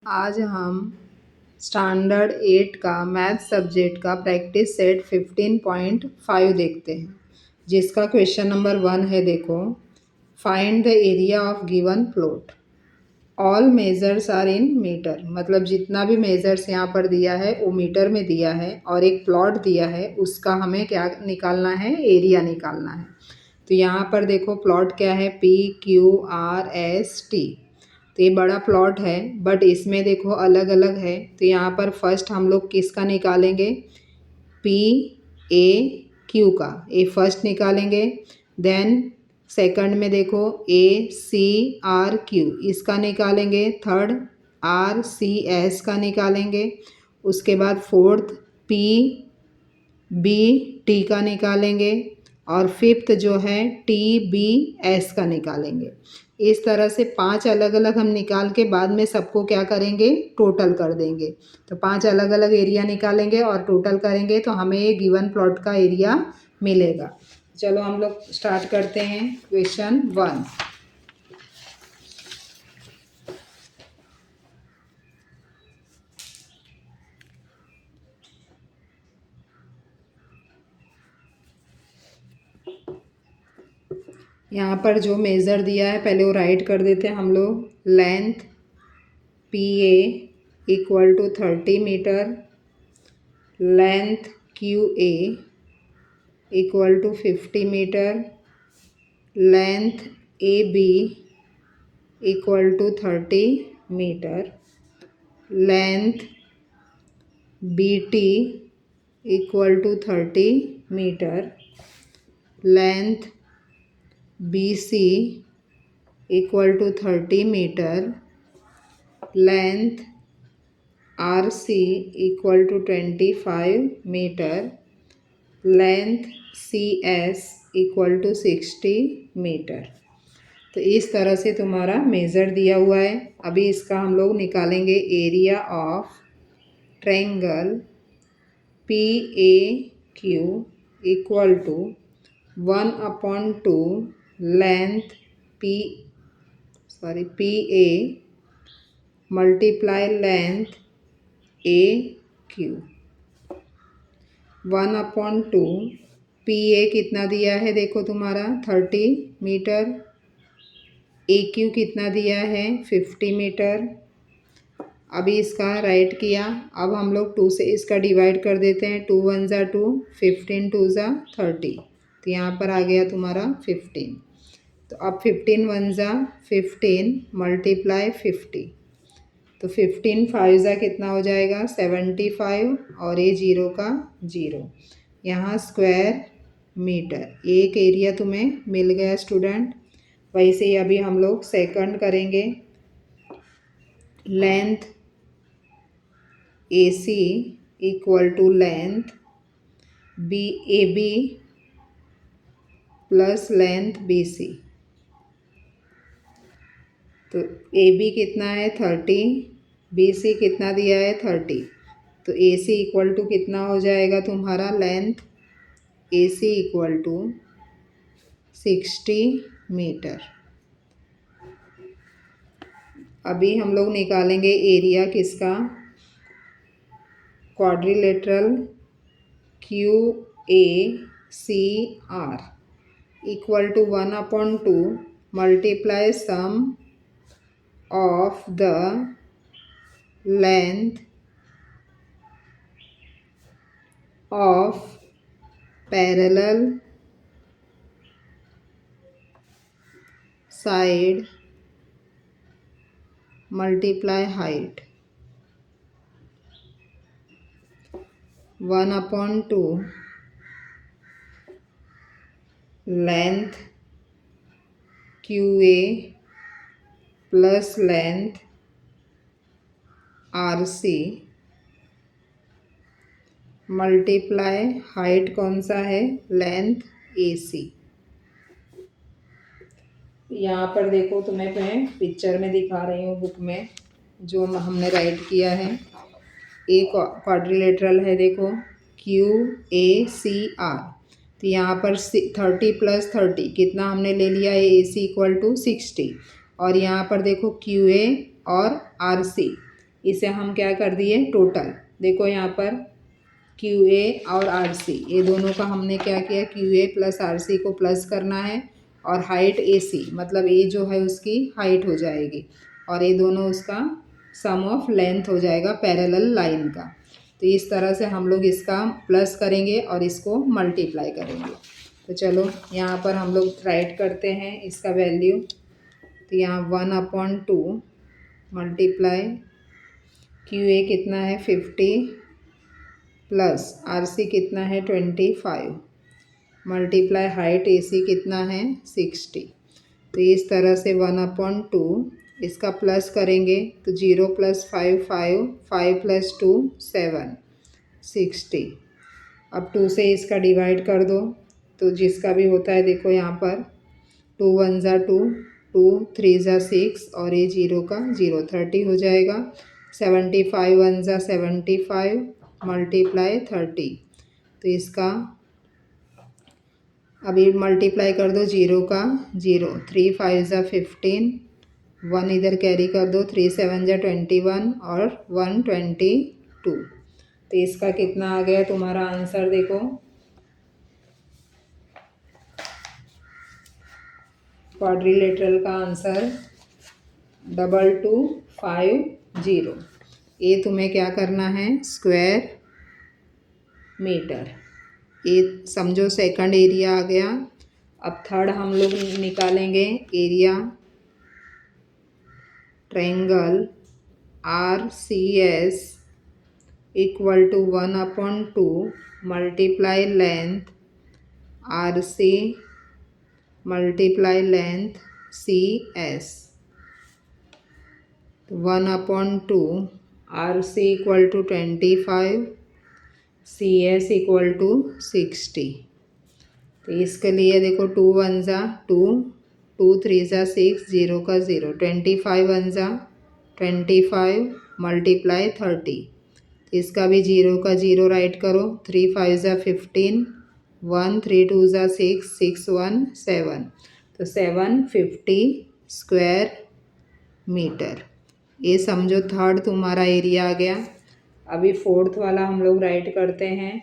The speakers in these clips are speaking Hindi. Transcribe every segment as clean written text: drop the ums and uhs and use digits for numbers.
आज हम स्टैंडर्ड 8 का मैथ सब्जेक्ट का प्रैक्टिस सेट 15.5 देखते हैं, जिसका क्वेश्चन नंबर 1 है। देखो, find the area of given plot. All measures are in meter, मतलब जितना भी मेजर्स यहाँ पर दिया है वो मीटर में दिया है, और एक प्लॉट दिया है, उसका हमें क्या निकालना है, एरिया निकालना है। तो यहाँ पर देखो प्लॉट क्या है, PQRST। तो ये बड़ा प्लॉट है, बट इसमें देखो अलग अलग है। तो यहाँ पर फर्स्ट हम लोग किसका निकालेंगे, PAQ का, ये फर्स्ट निकालेंगे। देन सेकंड में देखो ACRQ, इसका निकालेंगे। थर्ड RCS का निकालेंगे। उसके बाद फोर्थ PBT का निकालेंगे, और फिफ्थ जो है TBS का निकालेंगे। इस तरह से 5 अलग अलग हम निकाल के बाद में सबको क्या करेंगे, टोटल कर देंगे। तो 5 अलग अलग एरिया निकालेंगे और टोटल करेंगे तो हमें ये गिवन प्लॉट का एरिया मिलेगा। चलो हम लोग स्टार्ट करते हैं क्वेश्चन 1। यहाँ पर जो मेज़र दिया है पहले वो राइट कर देते हैं हम लोग। Length PA equal to 30 meter, length QA equal to 50 meter, length AB equal to 30 meter, length BT equal to 30 meter, length BC equal to 30 meter, length RC equal to 25 meter, length CS equal to 60 meter. तो इस तरह से तुम्हारा मेज़र दिया हुआ है। अभी इसका हम लोग निकालेंगे area of triangle PAQ equal to 1/2 length PA multiply length AQ। 1/2 PA कितना दिया है, देखो तुम्हारा 30 मीटर, AQ कितना दिया है 50 मीटर। अभी इसका राइट किया, अब हम लोग 2 से इसका डिवाइड कर देते हैं। 2 1 ज़ा 2, 15 2 ज़ा 30। तो यहाँ पर आ गया तुम्हारा 15। तो अब 15 1 ज़ा 15 मल्टीप्लाई 50, तो 15 5 ज़ा कितना हो जाएगा 75, और ये 0 का 0। यहाँ स्क्वायर मीटर एक एरिया तुम्हें मिल गया स्टूडेंट। वैसे ही अभी हम लोग सेकंड करेंगे। Length AC equal to length AB plus length BC। तो AB कितना है 30, BC कितना दिया है 30। तो AC इक्वल टू कितना हो जाएगा तुम्हारा, length AC equal to 60 meter. अभी हम लोग निकालेंगे एरिया किसका, quadrilateral QACR equal to 1/2 multiply sum of the length of parallel side multiply height. 1/2 length QA plus length RC multiply height कौन सा है, लेंथ AC। यहाँ पर देखो, तुम्हें मैं पिक्चर में दिखा रही हूँ बुक में जो हमने राइट किया है। एक क्वाड्रिलेटरल है, देखो QACR। तो यहाँ पर 30 प्लस 30 कितना हमने ले लिया है, AC इक्वल टू 60। और यहाँ पर देखो QA और RC इसे हम क्या कर दिए टोटल। देखो यहाँ पर क्यू ए और आर सी ये दोनों का हमने क्या किया, Q A plus R C को प्लस करना है और हाइट ए सी मतलब ए जो है उसकी हाइट हो जाएगी और ये दोनों उसका सम ऑफ लेंथ हो जाएगा पैरेलल लाइन का। तो इस तरह से हम लोग इसका प्लस करेंगे और इसको मल्टीप्लाई करेंगे। तो चलो यहाँ पर हम लोग राइट करते हैं इसका वैल्यू। तो यहाँ 1/2 मल्टीप्लाई क्यू ए कितना है 50 प्लस आर सी कितना है 25 मल्टीप्लाई हाइट ए सी कितना है 60। तो इस तरह से 1/2 इसका प्लस करेंगे तो 0 + 5 5 5 + 2 7 60। अब 2 से इसका डिवाइड कर दो तो जिसका भी होता है देखो यहाँ पर 2 × 1 = 2 2 3 × 6 और ये 0 का 0 30 हो जाएगा। 75 × 1 = 75 मल्टीप्लाई 30। तो इसका अभी मल्टीप्लाई कर दो 0 का 0 3 5 × 15 1 इधर कैरी कर दो 3 7 × 21 और 122। तो इसका कितना आ गया तुम्हारा आंसर देखो क्वाड्रिलेटरल का आंसर 2250। ये तुम्हें क्या करना है स्क्वायर मीटर। ये समझो सेकंड एरिया आ गया। अब थर्ड हम लोग निकालेंगे area triangle R C S equal to 1/2 multiply length R C multiply length C S. 1/2 R C equal to 25 C S equal to 60। तो इसके लिए देखो 2 × 1 = 2 2 3 × 6 0 का 0 25 × 1 = 25 मल्टीप्लाई 30। इसका भी 0 का 0 राइट करो 3 5 × 15 1 3 2 × 6 6 1 7। तो 750 स्क्वायर मीटर। ये समझो थर्ड तुम्हारा एरिया आ गया। अभी फोर्थ वाला हम लोग राइट करते हैं।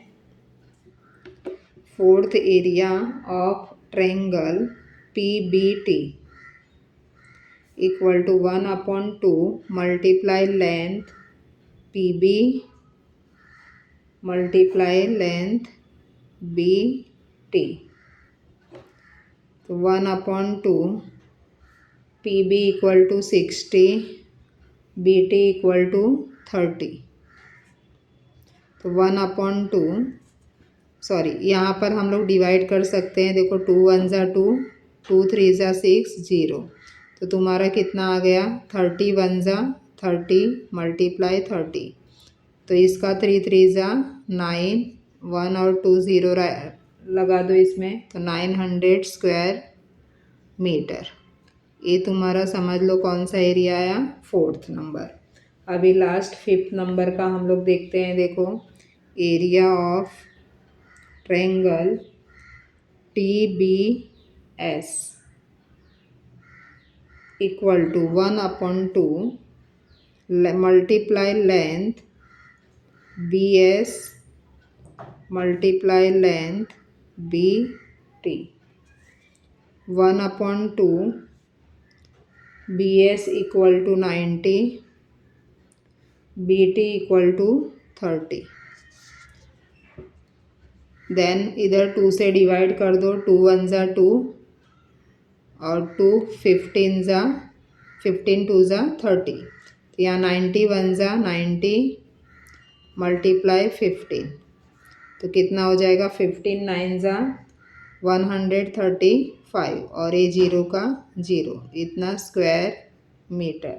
Fourth area of triangle P B T equal to 1/2 multiply length P B multiply length B T. तो 1/2 P B equal to 60 B T equal to 30। तो 1/2 सॉरी यहाँ पर हम लोग डिवाइड कर सकते हैं। देखो 2 × 1 = 2 2 3 × 6 0। तो तुम्हारा कितना आ गया 30 × 1 = 30 मल्टीप्लाई 30। तो इसका 3 3 × 9 1 और 2 0 लगा दो इसमें तो 900 स्क्वायर मीटर। ये तुम्हारा समझ लो कौन सा एरिया आया फोर्थ नंबर। अभी लास्ट फिफ्थ नंबर का हम लोग देखते हैं। देखो area of triangle T B S equal to 1/2 multiply length B S multiply length B T. 1/2 B S equal to 90 B T equal to 30। Then इधर 2 से डिवाइड कर दो 2 × 1 = 2 और 2 15 2 × 30। तो यहाँ 90 × 1 = 90 मल्टीप्लाई 15। तो कितना हो जाएगा 15 9 = 135 और ये 0 का 0 इतना स्क्वायर मीटर।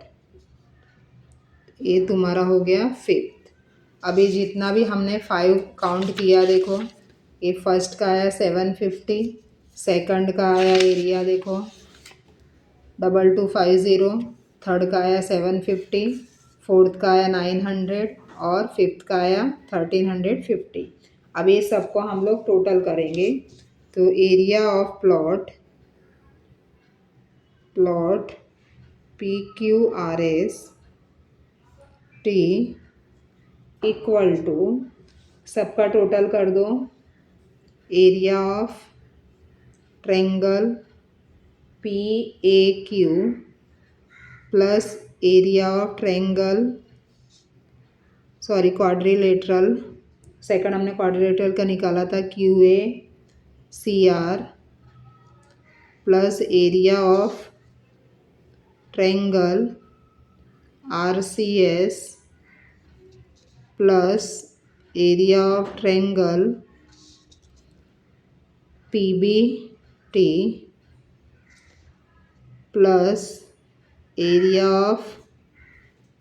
ये तुम्हारा हो गया फिफ्थ। अभी जितना भी हमने 5 काउंट किया देखो ये फर्स्ट का आया 750 सेकंड का आया एरिया देखो 2250 थर्ड का आया 750 फोर्थ का आया 900 और फिफ्थ का आया 1350। अब ये सबको हम लोग टोटल करेंगे। तो area of plot P Q R S T equal to, सबका टोटल कर दो, area of triangle P A Q plus area of triangle, sorry quadrilateral, second हमने क्वाड्रिलेटरल का निकाला था Q A C R plus area of triangle R C S plus area of triangle P B T plus area of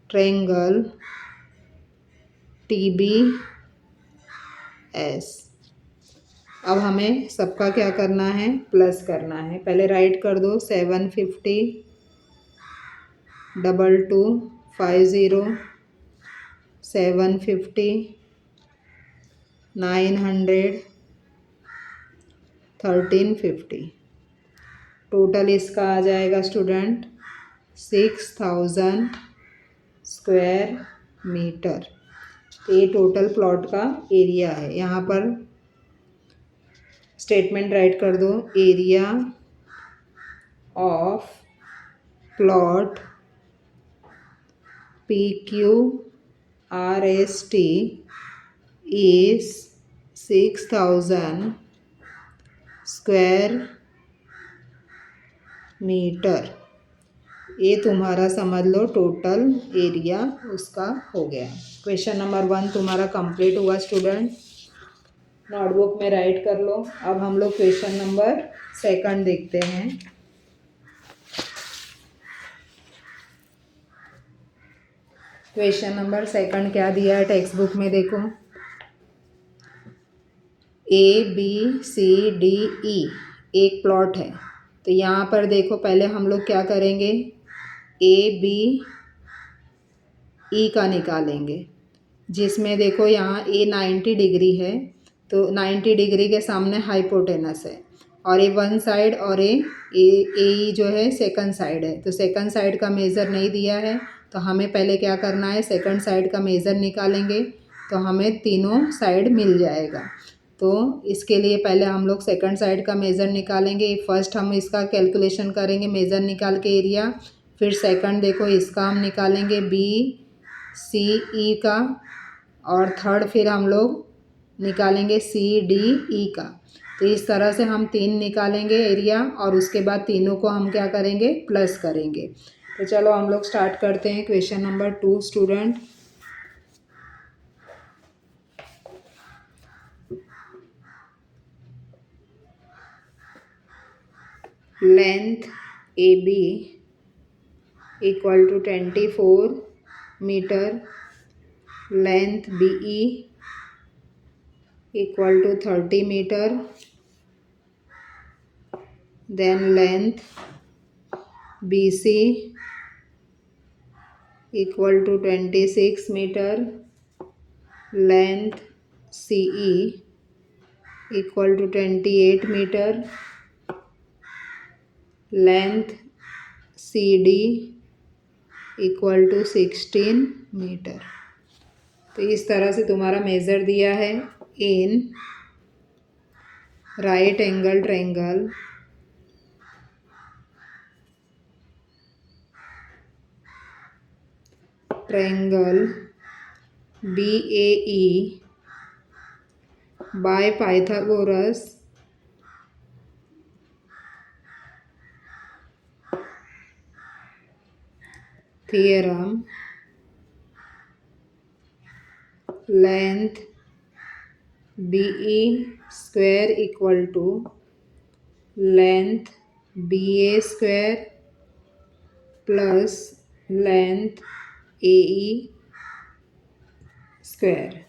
triangle T B S. अब हमें सबका क्या करना है, प्लस करना है। पहले राइट कर दो, 750 2250 750 900 1350, टोटल इसका आ जाएगा स्टूडेंट 6000 स्क्वायर मीटर। तो ये टोटल प्लॉट का एरिया है। यहाँ पर स्टेटमेंट राइट कर दो, area of plot P Q R S T is 6000 square meter. ये तुम्हारा समझ लो टोटल एरिया उसका हो गया। क्वेश्चन नंबर 1 तुम्हारा कंप्लीट हुआ स्टूडेंट, नोटबुक में राइट कर लो। अब हम लोग क्वेश्चन नंबर 2 देखते हैं। क्वेश्चन नंबर 2 क्या दिया है टेक्स्ट बुक में, देखो A B C D E एक प्लॉट है। तो यहाँ पर देखो पहले हम लोग क्या करेंगे, ए बी ई का निकालेंगे, जिसमें देखो यहाँ ए 90 डिग्री है, तो 90 डिग्री के सामने हाइपोटेनस है, और ये वन साइड और ए जो है सेकंड साइड है। तो सेकंड साइड का मेज़र नहीं दिया है, तो हमें पहले क्या करना है, सेकंड साइड का मेज़र निकालेंगे, तो हमें तीनों साइड मिल जाएगा। तो इसके लिए पहले हम लोग सेकंड साइड का मेज़र निकालेंगे। फर्स्ट हम इसका कैलकुलेशन करेंगे, मेज़र निकाल के एरिया, फिर सेकंड देखो इसका हम निकालेंगे बी सी ई का, और थर्ड फिर हम लोग निकालेंगे सी डी ई का। तो इस तरह से हम 3 निकालेंगे एरिया, और उसके बाद तीनों को हम क्या करेंगे, प्लस करेंगे। तो चलो हम लोग स्टार्ट करते हैं question number 2 student. Length A B equal to 24 meter, length B E equal to 30 meter, then length BC equal to 26 meter, length CE equal to 28 meter, length CD equal to 16 meter। तो इस तरह से तुम्हारा मेज़र दिया है in right angle triangle BAE by Pythagoras theorem, length BE square equal to length BA square plus length AE square.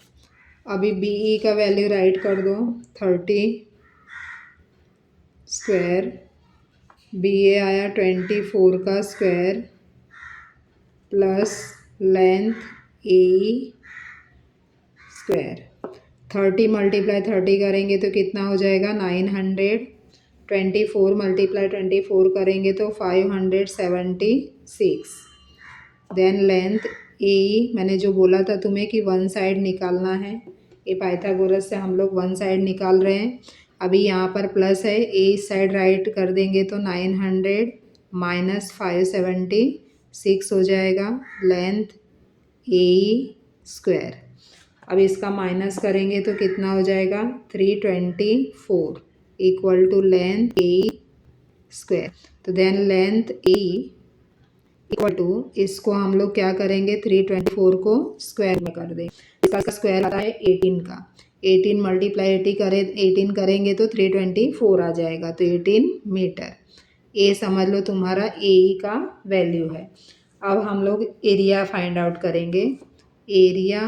अभी BE का वैल्यू राइट कर दो, 30 स्क्वायर, BA आया 24 का square plus length AE square. 30 multiply 30 करेंगे तो कितना हो जाएगा, 900, 24 मल्टीप्लाई 24 करेंगे तो 576, देन लेंथ ए मैंने जो बोला था तुम्हें कि वन साइड निकालना है, ये पाइथागोरस से हम लोग वन साइड निकाल रहे हैं। अभी यहाँ पर प्लस है, ए इस साइड राइट कर देंगे तो 900 माइनस 576 हो जाएगा। लेंथ ए स्क्वायर, अब इसका माइनस करेंगे तो कितना हो जाएगा 324 equal to length A square. तो then length A equal to, इसको हम लोग क्या करेंगे 324 को स्क्वायर में कर दें। इसका स्क्वायर आता है 18 का, 18 मल्टीप्लाई 18 करेंगे तो 324 आ जाएगा, तो 18 मीटर। ए समझ लो तुम्हारा ए का वैल्यू है। अब हम लोग एरिया फाइंड आउट करेंगे। Area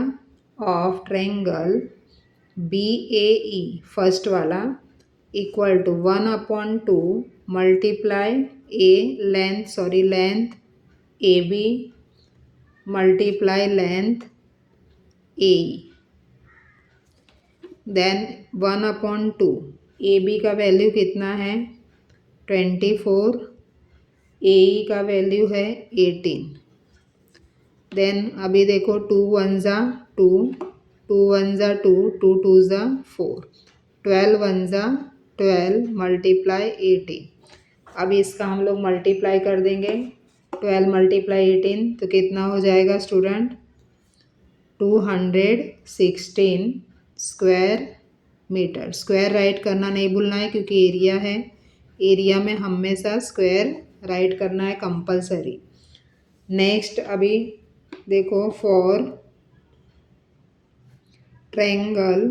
of triangle B A E first वाला equal to 1/2 multiply length A B multiply length A, then 1/2 A B का वैल्यू कितना है 24, ए का वैल्यू है 18। देन अभी देखो 2 1 ज़ा 2, 2 1 ज़ा 2, 2 2 ज़ा 4, 12 1 ज़ा 12 मल्टीप्लाई 18। अब इसका हम लोग मल्टीप्लाई कर देंगे, 12 मल्टीप्लाई 18 तो कितना हो जाएगा student 216 square meter. Square write करना नहीं भूलना है क्योंकि एरिया है, एरिया में हमेशा स्क्वायर राइट करना है कंपलसरी। नेक्स्ट अभी देखो for triangle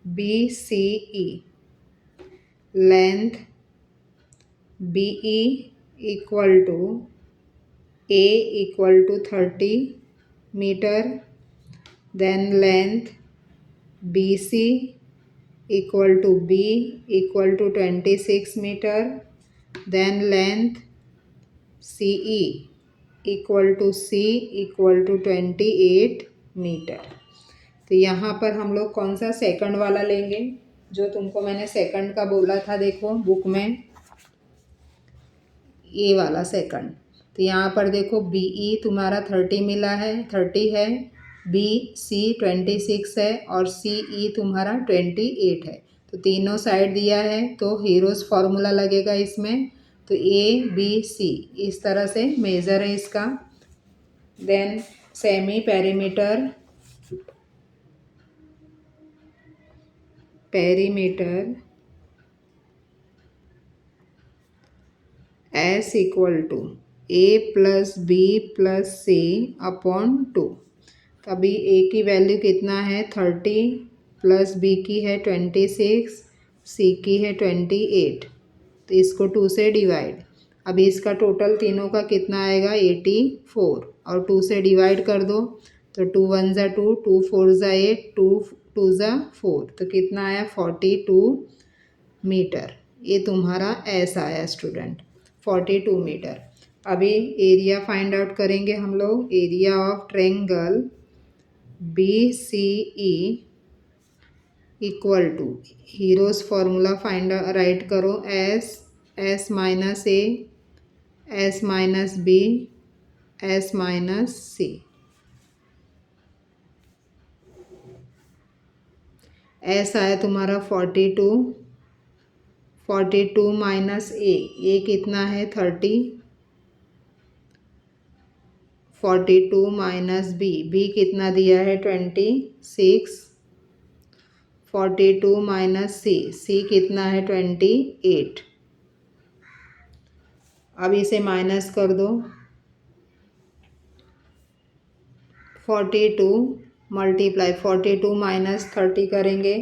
B C E length B E equal to A equal to 30 meter, then length B C equal to B equal to 26 meter, then length C E equal to C equal to 28 meter. तो यहाँ पर हम लोग कौन सा सेकंड वाला लेंगे, जो तुमको मैंने सेकंड का बोला था देखो बुक में, ये वाला सेकंड। तो यहाँ पर देखो बी ई तुम्हारा 30 मिला है, 30 है, बी सी 26 है और सी ई तुम्हारा 28 है। तो तीनों साइड दिया है तो हीरोज फार्मूला लगेगा इसमें। तो ए बी सी इस तरह से मेज़र है इसका। Then semi perimeter S equal to A plus B plus C upon 2। अभी ए की वैल्यू कितना है 30 प्लस बी की है 26, सी की है 28, तो इसको 2 से डिवाइड। अभी इसका टोटल तीनों का कितना आएगा 84 और 2 से डिवाइड कर दो तो 2 1 ज़ा 2, 2 4 ज़ा 8, 2 2 ज़ा 4, तो कितना आया 42 मीटर। ये तुम्हारा एस आया स्टूडेंट 42 मीटर। अभी एरिया फाइंड आउट करेंगे हम लोग। Area of triangle B C E equal to, Heron's formula find write करो, S minus A, S minus B, S minus C. S आया तुम्हारा 42, 42 माइनस ए कितना है 30, 42 माइनस बी कितना दिया है 26, 42 माइनस सी कितना है 28। अब इसे माइनस कर दो, 42 मल्टीप्लाई 42 माइनस 30 करेंगे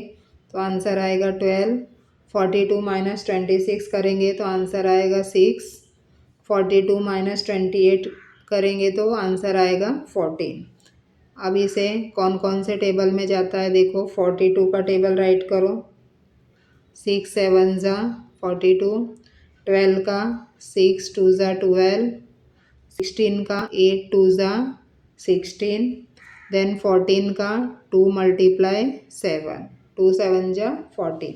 तो आंसर आएगा 12, 42 माइनस 26 करेंगे तो आंसर आएगा 6, 42 माइनस 28 करेंगे तो आंसर आएगा 14। अब इसे कौन कौन से टेबल में जाता है देखो, 42 का टेबल राइट करो, 6 7 ज़ा 42, 12 का 6 2 ज़ा 12, 16 का 8 2 ज़ा 16, देन 14 का 2 मल्टीप्लाई 7, 2 7 ज़ा 14।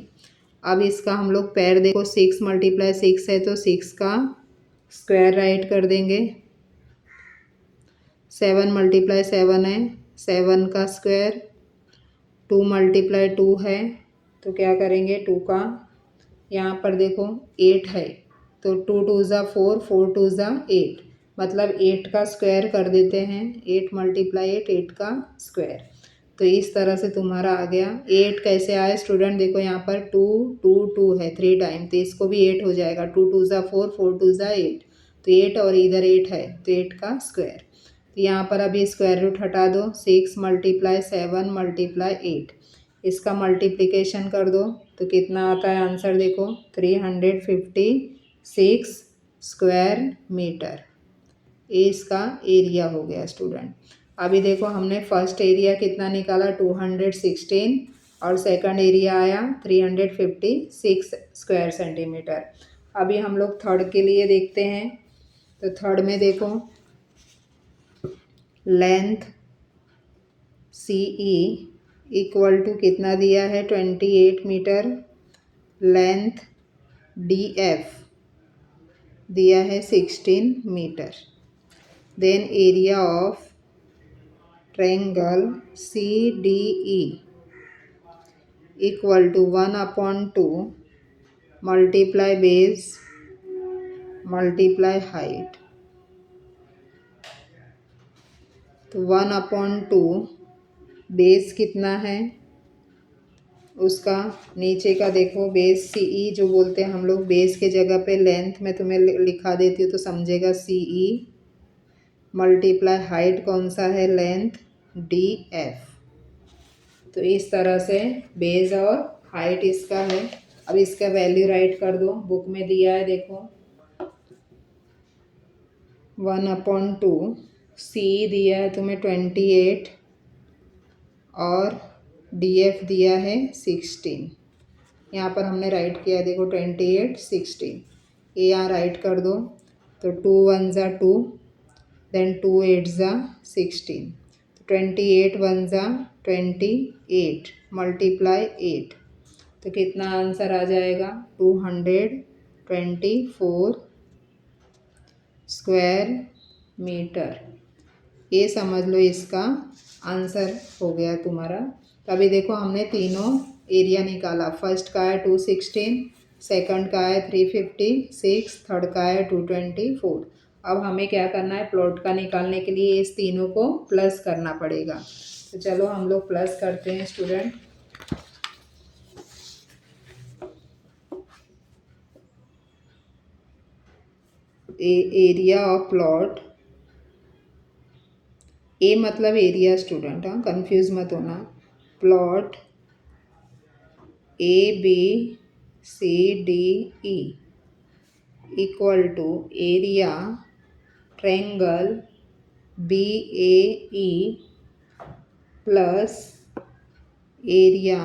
अब इसका हम लोग पैर देखो 6 मल्टीप्लाई 6 है तो 6 का स्क्वायर राइट कर देंगे, 7 मल्टीप्लाई 7 है, 7 का स्क्वायर, 2 मल्टीप्लाई 2 है, तो क्या करेंगे 2 का, यहाँ पर देखो 8 है तो 2 2 ज़ा 4, 4 2 ज़ा 8, मतलब 8 का स्क्वायर कर देते हैं, 8 मल्टीप्लाई 8, 8 का स्क्वायर। तो इस तरह से तुम्हारा आ गया। 8 कैसे आए स्टूडेंट, देखो यहाँ पर 2 2 2 है 3 टाइम, तो इसको भी 8 हो जाएगा, 2 2 ज़ा 4, 4 2 ज़ा 8, तो 8 और इधर 8 है तो 8 का स्क्वायर। तो यहाँ पर अभी स्क्वायर रूट हटा दो, 6 मल्टीप्लाई 7 मल्टीप्लाई 8, इसका मल्टीप्लिकेशन कर दो तो कितना आता है आंसर, देखो 356 स्क्वायर मीटर। ये इसका एरिया हो गया स्टूडेंट। अभी देखो हमने फर्स्ट एरिया कितना निकाला 216 और सेकंड एरिया आया 356 स्क्वायर सेंटीमीटर। अभी हम लोग थर्ड के लिए देखते हैं। तो थर्ड में देखो लेंथ CE इक्वल टू कितना दिया है 28 मीटर, लेंथ DF दिया है 16 meter, then area of triangle CDE equal to 1/2 multiply base multiply height. तो 1/2 बेस कितना है उसका, नीचे का देखो बेस CE जो बोलते हैं हम लोग, बेस के जगह पे लेंथ में तुम्हें लिखा देती हूँ तो समझेगा CE, मल्टीप्लाई हाइट कौन सा है लेंथ DF। तो इस तरह से बेस और हाइट इसका है। अब इसका वैल्यू राइट कर दो, बुक में दिया है देखो 1/2, CE दिया है तुम्हें 28 और DF दिया है 16, यहाँ पर हमने राइट किया है देखो 28 16, ये यहाँ राइट कर दो। तो 2 1 ज़ा 2, देन 2 8 ज़ा 16, 28 1 ज़ा 28 मल्टीप्लाई 8, तो कितना आंसर आ जाएगा 224 स्क्वायर मीटर। ये समझ लो इसका आंसर हो गया तुम्हारा। अभी देखो हमने तीनों एरिया निकाला, फर्स्ट का है 216, सेकंड का है 356, थर्ड का है 224। अब हमें क्या करना है, प्लॉट का निकालने के लिए इस तीनों को प्लस करना पड़ेगा। तो चलो हम लोग प्लस करते हैं स्टूडेंट। एरिया ऑफ प्लॉट, ए मतलब एरिया स्टूडेंट, हाँ कंफ्यूज मत होना। Plot ABCDE equal to area triangle BAE plus area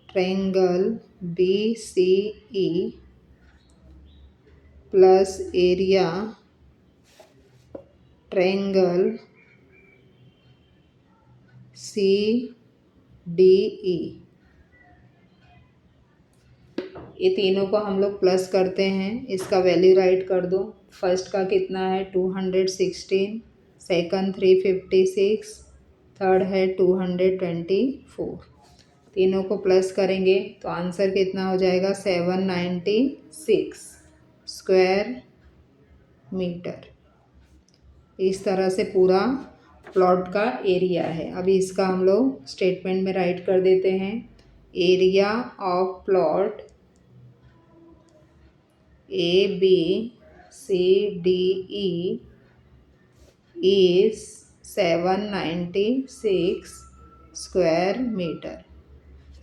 triangle BCE plus area triangle CDE। ये तीनों को हम लोग प्लस करते हैं, इसका वैल्यू राइट कर दो। फर्स्ट का कितना है 216, सेकंड 356, थर्ड है 224। तीनों को प्लस करेंगे तो आंसर कितना हो जाएगा 796 स्क्वायर मीटर। इस तरह से पूरा प्लॉट का एरिया है। अभी इसका हम लोग स्टेटमेंट में राइट कर देते हैं। Area of plot ABCDE is 796 square meter.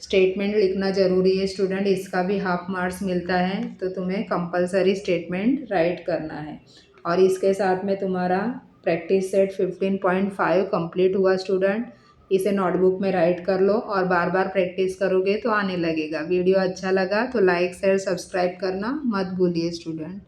Statement लिखना ज़रूरी है स्टूडेंट, इसका भी हाफ मार्क्स मिलता है, तो तुम्हें कंपलसरी स्टेटमेंट राइट करना है। और इसके साथ में तुम्हारा प्रैक्टिस सेट 15.5 कंप्लीट हुआ स्टूडेंट। इसे नोटबुक में राइट कर लो और बार बार प्रैक्टिस करोगे तो आने लगेगा। वीडियो अच्छा लगा तो लाइक शेयर सब्सक्राइब करना मत भूलिए स्टूडेंट।